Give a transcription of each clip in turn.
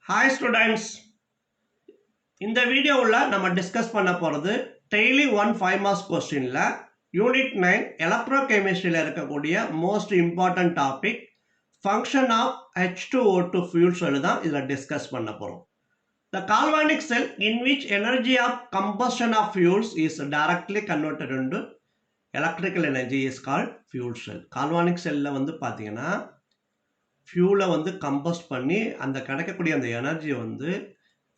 Hi students, இந்த வீடியோவில் நம்ம டிஸ்கஸ் பண்ண போகிறது டெய்லி 5 மார்க்ஸ் கொஸ்டினில் யூனிட் 9 எலக்ட்ரோகெமிஸ்ட்ரியில் இருக்கக்கூடிய most important topic function of H2O2 fuel cell தான் இதில் டிஸ்கஸ் பண்ண போகிறோம். The galvanic cell in which energy of combustion of fuels is directly converted into electrical energy is called fuel cell. Galvanic cell வந்து பார்த்தீங்கன்னா ஃபியூலை வந்து கம்பஸ்ட் பண்ணி அந்த கிடைக்கக்கூடிய அந்த எனர்ஜி வந்து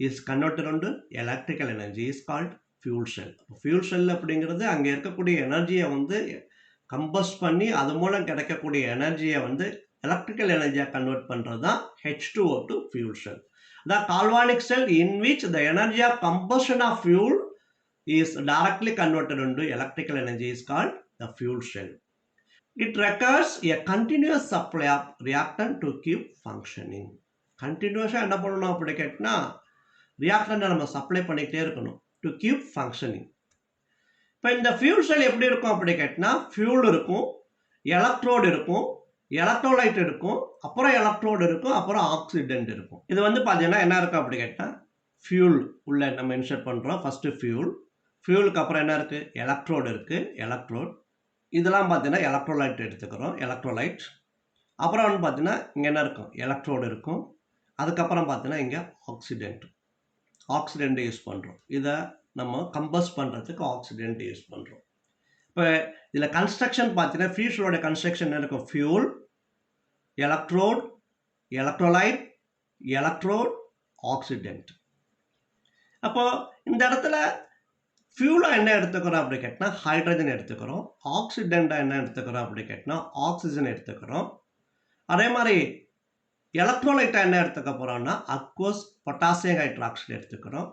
is converted into electrical energy is called fuel cell. Fuel cell அப்படிங்கிறது அங்கே இருக்கக்கூடிய எனர்ஜியை வந்து கம்பஸ்ட் பண்ணி அது மூலம் கிடைக்கக்கூடிய எனர்ஜியை வந்து எலக்ட்ரிக்கல் எனர்ஜியாக கன்வெர்ட் பண்ணுறது தான் H2O2 fuel cell. The galvanic cell in which the energy of combustion of fuel is directly converted into electrical energy is called the fuel cell. It requires a continuous supply of reactant to keep functioning. கண்டினியூஸாக என்ன பண்ணணும் அப்படி கேட்டினா ரியாக்டண்ட்டை நம்ம supply பண்ணிக்கிட்டே இருக்கணும் to keep functioning. இப்போ இந்த fuel cell எப்படி இருக்கும் அப்படி கேட்டினா ஃபியூல் இருக்கும், எலக்ட்ரோடு இருக்கும், எலக்ட்ரோலைட் இருக்கும், அப்புறம் எலக்ட்ரோடு இருக்கும், அப்புறம் ஆக்சிடென்ட் இருக்கும். இது வந்து பார்த்தீங்கன்னா என்ன இருக்கும் அப்படி கேட்டால் ஃபியூல் உள்ள நம்ம இன்சர்ட் பண்ணுறோம். ஃபஸ்ட்டு ஃபியூலுக்கு அப்புறம் என்ன இருக்குது, எலக்ட்ரோடு இருக்குது, எலக்ட்ரோட். இதெல்லாம் பார்த்தீங்கன்னா எலக்ட்ரோலைட் எடுத்துக்கிறோம், எலக்ட்ரோலைட். அப்புறம் வந்து பார்த்தீங்கன்னா இங்கே என்ன இருக்கும், எலக்ட்ரோடு இருக்கும். அதுக்கப்புறம் பார்த்தீங்கன்னா இங்கே ஆக்சிடென்ட் யூஸ் பண்ணுறோம். இதை நம்ம கம்பஸ்ட் பண்ணுறதுக்கு ஆக்சிடென்ட் யூஸ் பண்ணுறோம். இப்போ இதில் கன்ஸ்ட்ரக்ஷன் பார்த்தீங்கன்னா ஃபியூஸோட கன்ஸ்ட்ரக்ஷன் இருக்கும், fuel, electrode, electrolyte, electrode, accident. அப்போது இந்த இடத்துல ஃபியூலாக என்ன எடுத்துக்கிறோம் அப்படி கேட்டால் ஹைட்ரஜன் எடுத்துக்கிறோம், ஆக்சிடெண்ட்டாக என்ன எடுத்துக்கிறோம் அப்படி கேட்டால் ஆக்சிஜன் எடுத்துக்கிறோம். அதே மாதிரி எலக்ட்ரோலைட்டாக என்ன எடுத்துக்க போகிறோம்னா அக்வஸ் பொட்டாசியம் ஹைட்ராக்சைடு எடுத்துக்கிறோம்.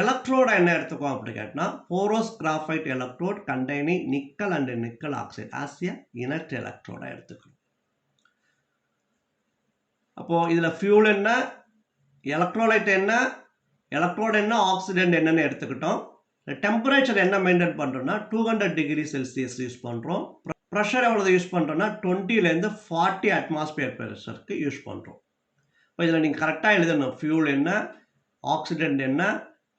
எலக்ட்ரோடை என்ன எடுத்துக்கோம் அப்படி கேட்டால் porous graphite electrode containing nickel and nickel oxide ஆசிய இனட் எலக்ட்ரோடை எடுத்துக்கிறோம். அப்போது இதில் ஃபியூல் என்ன, எலக்ட்ரோலைட் என்ன, எலக்ட்ரோடு என்ன, ஆக்சிடென்ட் என்னன்னு எடுத்துக்கிட்டோம். டெம்பரேச்சர் என்ன மெயின்டைன் பண்ணுறோம்னா 200 டிகிரி செல்சியஸ் யூஸ் பண்ணுறோம். ப்ரெஷர் எவ்வளோ யூஸ் பண்ணுறோன்னா 20லேருந்து 40 அட்மாஸ்பியர் ப்ரெஷருக்கு யூஸ் பண்ணுறோம். இப்போ இதில் நீங்கள் கரெக்டாக எழுதணும், ஃபியூல் என்ன, ஆக்சிடென்ட் என்ன,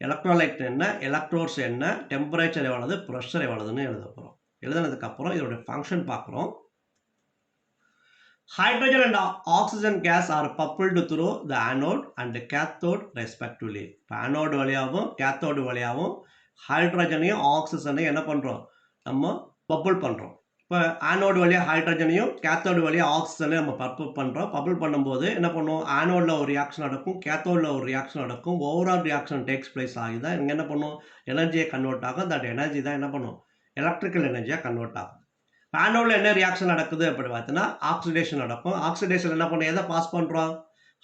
எலக்ட்ரோலைட் என்ன, எலக்ட்ரோட்ஸ் என்ன, டெம்பரேச்சர் எவ்வளவு, ப்ரெஷர் எவ்வளவுன்னு எழுத போகிறோம். எழுதுனதுக்கப்புறம் இதோடைய ஃபங்க்ஷன் பார்க்குறோம். Hydrogen and oxygen gas are bubbled through the anode and cathode respectively. இப்போ ஆனோடு வழியாகவும் கேத்தோடு வழியாகவும் ஹைட்ரஜனையும் ஆக்சிஜனையும் என்ன பண்ணுறோம், நம்ம பப்புள் பண்ணுறோம். இப்போ ஆனோடு வழியாக ஹைட்ரஜனையும் கேத்தோடு வழியாக ஆக்சிஜனையும் நம்ம பப்புள் பண்ணுறோம். பப்புள் பண்ணும்போது என்ன பண்ணுவோம், ஆனோடில் ஒரு ரியாக்ஷன் நடக்கும், கேத்தோடில் ஒரு ரியாக்ஷன் நடக்கும். ஓவரால் ரியாக்ஷன் டேக்ஸ் பிளேஸ் ஆகி தான் இங்கே என்ன பண்ணும், எனர்ஜியை கன்வெர்ட் ஆகும். தட் எனர்ஜி தான் என்ன பண்ணும், எலக்ட்ரிக்கல் எனர்ஜியாக கன்வெர்ட் ஆகும். ஆனோடில் என்ன ரியாக்ஷன் நடக்குது அப்படி பார்த்தீங்கன்னா ஆக்சிடேஷன் நடக்கும். ஆக்சிடேஷன் என்ன பண்ணும், எதை பாஸ் பண்ணுறோம்,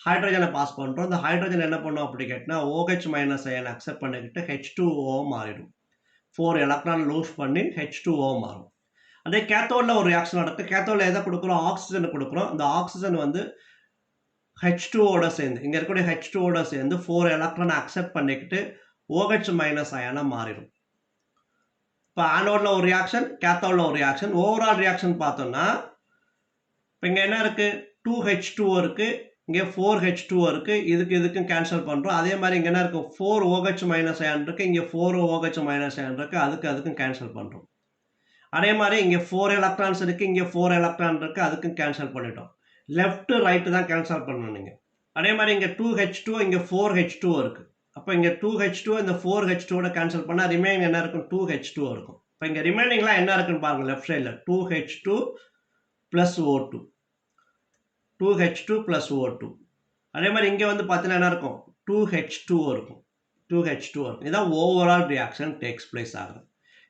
ஹைட்ரஜனை பாஸ் பண்ணுறோம். இந்த ஹைட்ரஜன் என்ன பண்ணும் அப்படி கேட்டால் OH மைனஸ் அயன் அக்செப்ட் பண்ணிக்கிட்டு H2O மாறிடும். 4 எலக்ட்ரான் லூஸ் பண்ணி H2O மாறும். அதே கேத்தோடில் ஒரு ரியாக்ஷன் நடக்கும். கேத்தோடில் எதை கொடுக்குறோம், ஆக்சிஜனை கொடுக்குறோம். அந்த ஆக்சிஜன் வந்து H2ஓட சேர்ந்து இங்கே இருக்கக்கூடிய H2ஓட சேர்ந்து 4 எலக்ட்ரானை அக்செப்ட் பண்ணிக்கிட்டு OH மைனஸ் அயனாக மாறிடும். இப்போ ஆனோடில் ஒரு ரியாக்ஷன், கேத்தோடில் ஒரு ரியாக்ஷன். ஓவரால் ரியாக்ஷன் பார்த்தோம்னா இப்போ இங்கே என்ன இருக்குது, 2H2O இருக்குது, இங்கே 4H2O இருக்குது. இதுக்கும் கேன்சல் பண்ணுறோம். அதே மாதிரி இங்கே என்ன இருக்கும், 4OH மைனஸ் அயன் இருக்குது, இங்கே 4OH மைனஸ் அயன் இருக்குது. அதுக்கும் கேன்சல் பண்ணுறோம். அதே மாதிரி இங்கே 4 எலக்ட்ரான்ஸ் இருக்குது, இங்கே 4 எலக்ட்ரான் இருக்குது, அதுக்கும் கேன்சல் பண்ணிட்டோம். லெஃப்ட் ரைட்டு தான் கேன்சல் பண்ணணும் நீங்கள். அதே மாதிரி இங்கே 2H2, இங்கே 4H2 இருக்குது. அப்போ இங்கே 2H2 இந்த 4H2ஓட கேன்சல் பண்ணால் ரிமைனிங் என்ன இருக்கும், 2H2 இருக்கும். இப்போ இங்கே ரிமைனிங்லாம் என்ன இருக்குன்னு பாருங்கள், லெஃப்ட் சைடில் 2H2 plus O2, 2H2 plus O2. அதே மாதிரி இங்கே வந்து பார்த்தீங்கன்னா என்ன இருக்கும், 2H2 இருக்கும், 2H2 இருக்கும். இதான் ஓவரால் ரியாக்ஷன் டேக்ஸ் பிளேஸ் ஆகுது.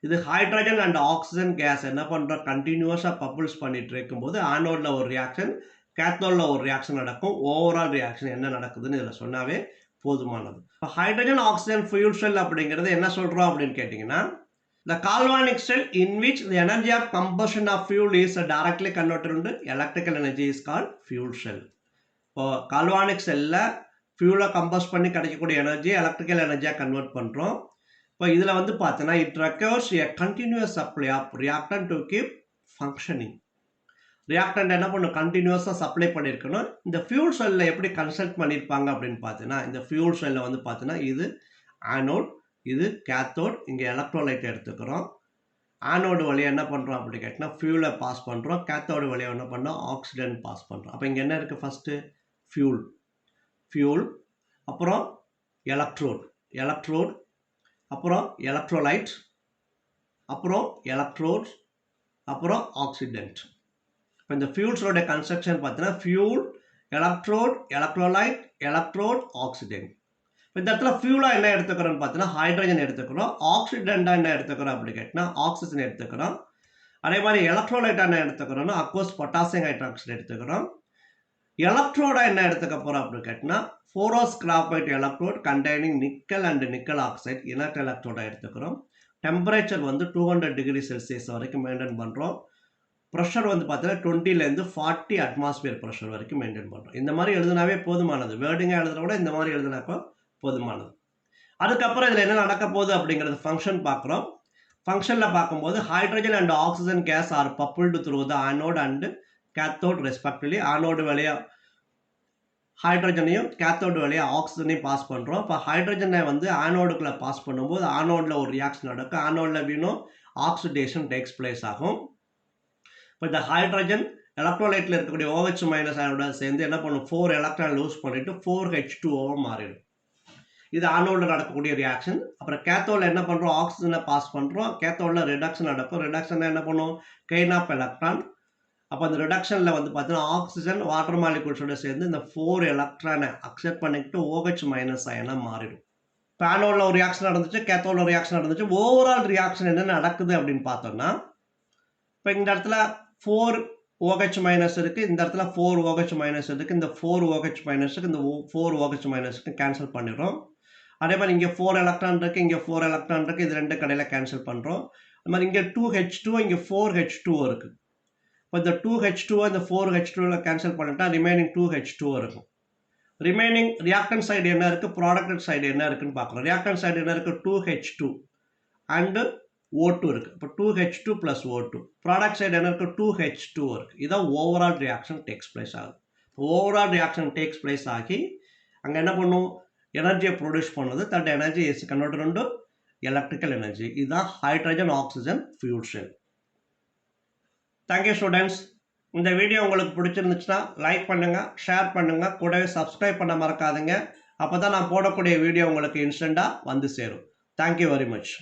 இது ஹைட்ரஜன் அண்ட் ஆக்சிஜன் கேஸ் என்ன பண்ணுறோம், கண்டினியூஸாக பப்புள்ஸ் பண்ணிட்டு இருக்கும்போது ஆனோடில் ஒரு ரியாக்ஷன், கேத்தோடில் ஒரு ரியாக்ஷன் நடக்கும். ஓவரால் ரியாக்ஷன் என்ன நடக்குதுன்னு இதில் சொன்னாவே போதுமானது. இப்போ ஹைட்ரஜன் ஆக்சிஜன் ஃபியூல் செல் அப்படிங்கிறது என்ன சொல்கிறோம் அப்படின்னு கேட்டிங்கன்னா, the galvanic cell in which the energy of combustion of fuel is directly converted into electrical energy is called fuel cell. இப்போ கால்வானிக் செல்லில் ஃபியூலை கம்பஸ்ட் பண்ணி கிடைக்கக்கூடிய எனர்ஜி எலக்ட்ரிக்கல் எனர்ஜியாக கன்வெர்ட் பண்ணுறோம். இப்போ இதில் வந்து பார்த்தீங்கன்னா it requires a continuous supply of reactant to keep functioning. Reactant என்ன பண்ணும் கண்டினியூஸாக சப்ளை பண்ணியிருக்கணும். இந்த ஃபியூல் செல்லில் எப்படி கன்ஸ்ட்ரக்ட் பண்ணியிருப்பாங்க அப்படின்னு பார்த்தீங்கன்னா, இந்த ஃபியூல் செல்லில் வந்து பார்த்தீங்கன்னா இது ஆனோட், இது கேத்தோட், இங்கே எலக்ட்ரோலைட் எடுத்துக்கிறோம். ஆனோடு வழியாக என்ன பண்ணுறோம் அப்படி கேட்டிங்கன்னா ஃபியூலை பாஸ் பண்ணுறோம். கேத்தோடு வழியாக என்ன பண்ணோம் ஆக்சிடென்ட் பாஸ் பண்ணுறோம். அப்போ இங்கே என்ன இருக்குது ஃபஸ்ட்டு ஃபியூல், அப்புறம் எலக்ட்ரோட், அப்புறம் எலக்ட்ரோலைட், அப்புறம் எலக்ட்ரோட்ஸ், அப்புறம் ஆக்சிடென்ட். இப்போ இந்த ஃபியூல்ஸோட கன்ஸ்ட்ரக்ஷன் பார்த்தீங்கன்னா fuel, electrode, electrolyte, electrode, accident. இந்த இடத்துல ஃபியூலாக என்ன எடுத்துக்கிறோம்னு பார்த்தீங்கன்னா ஹைட்ரஜன் எடுத்துக்கிறோம். ஆக்சிடென்ட்டாக என்ன எடுத்துக்கிறோம் அப்படி கேட்டிங்கன்னா ஆக்சிஜன் எடுத்துக்கிறோம். அதே மாதிரி எலக்ட்ரோலைட்டாக என்ன எடுத்துக்கிறோம்னா அக்வஸ் பொட்டாசியம் ஹைட்ராக்சைடு எடுத்துக்கிறோம். எலக்ட்ரோடாக என்ன எடுத்துக்க போகிறோம் அப்படின்னு கேட்டிங்கன்னா porous graphite electrode containing nickel and nickel oxide inert எலக்ட்ரோடாக எடுத்துக்கிறோம். டெம்பரேச்சர் வந்து 200 டிகிரி செல்சியஸ் வரைக்கும் மெயின்டைன் பண்ணுறோம். ப்ரெஷர் வந்து பார்த்தீங்கன்னா 20லேருந்து 40 அட்மாஸ்பியர் ப்ரெஷர் வரைக்கும் மெயின்டைன் பண்ணுறோம். இந்த மாதிரி எழுதுனாவே போதுமானது. வேர்டிங்காக எழுதுனா கூட இந்த மாதிரி எழுதுனாக்கோ போதுமானது. அதுக்கப்புறம் இதில் என்ன நடக்க போகுது அப்படிங்கிறது ஃபங்க்ஷன் பார்க்குறோம். ஃபங்க்ஷனில் பார்க்கும்போது hydrogen and oxygen gas are bubbled through the anode and cathode respectively. Anode வழியாக ஹைட்ரஜனையும் கேத்தோடு வழியாக ஆக்சிஜனையும் பாஸ் பண்ணுறோம். இப்போ ஹைட்ரஜனை வந்து ஆனோடுக்குள்ளே பாஸ் பண்ணும்போது ஆனோடில் ஒரு ரியாக்ஷன் நடக்கும். ஆனோடில் வீணும் ஆக்சிடேஷன் டேக்ஸ் பிளேஸ் ஆகும். இப்போ இந்த ஹைட்ரஜன் எலக்ட்ரோலைட்டில் இருக்கக்கூடிய OH மைனஸ் அதோட சேர்ந்து என்ன பண்ணும் 4 எலக்ட்ரான் லூஸ் பண்ணிவிட்டு 4H2O மாறிடும். இது ஆனோடில் நடக்கக்கூடிய ரியாக்ஷன். அப்புறம் கேத்தோடில் என்ன பண்ணுறோம் ஆக்சிஜனை பாஸ் பண்ணுறோம். கேத்தோடில் ரிடக்ஷன் நடக்கும். ரிடக்ஷன் என்ன பண்ணும் கெயின் ஆஃப் எலக்ட்ரான். அப்போ அந்த ரிடக்ஷனில் வந்து பார்த்தீங்கன்னா ஆக்சிஜன் வாட்டர் மாலிகூல்ஸோட சேர்ந்து இந்த 4 எலக்ட்ரானை அக்செப்ட் பண்ணிக்கிட்டு OH மைனஸ் அயனாக மாறிடும். இப்போ ஆனோடில் ஒரு ரியாக்ஷன் நடந்துச்சு, கேத்தோடில் ஒரு ரியாக்ஷன் நடந்துச்சு. ஓவரால் ரியாக்ஷன் என்ன நடக்குது அப்படின்னு பார்த்தோம்னா இப்போ இந்த இடத்துல 4 OH மைனஸ் இருக்குது, இந்த இடத்துல 4 OH மைனஸ் இருக்குது. இந்த 4 OH மைனஸுக்கு இந்த 4 OH மைனஸுக்கு கேன்சல் பண்ணிடுறோம். அதே மாதிரி இங்கே 4 எலக்ட்ரான் இருக்குது, இங்கே 4 எலக்ட்ரான் இருக்குது. இது ரெண்டு கடையில் கேன்சல் பண்ணுறோம். அது மாதிரி இங்கே 2H2 இங்கே 4H2 இருக்குது. இப்போ இந்த 2H2 இந்த 4H2 கேன்சல் பண்ணிட்டா ரிமைனிங் 2H2 இருக்கும். ரிமைனிங் ரியாக்டன் சைடு என்ன இருக்குது ப்ராடக்ட் சைடு என்ன இருக்குன்னு பார்க்குறோம். ரியாக்டன் சைடு என்ன இருக்குது 2H2 அண்டு O2 இருக்குது. இப்போ 2H2 plus O2. Product side என்ன இருக்குது 2H2 இருக்குது. இதான் ஓவரால் ரியாக்ஷன் டேக்ஸ் பிளேஸ் ஆகுது. ஓவரால் ரியாக்ஷன் டேக்ஸ் பிளேஸ் ஆகி அங்கே என்ன பண்ணும் எனர்ஜியை ப்ரொடியூஸ் பண்ணுது. That energy is converted into electrical energy. இதுதான் hydrogen oxygen fuel cell. Thank you students. இந்த வீடியோ உங்களுக்கு பிடிச்சிருந்துச்சுன்னா லைக் பண்ணுங்கள், ஷேர் பண்ணுங்கள், கூடவே சப்ஸ்கிரைப் பண்ண மறக்காதுங்க. அப்போ தான் நான் போடக்கூடிய வீடியோ உங்களுக்கு இன்ஸ்டண்ட்டாக வந்து சேரும். Thank you very much.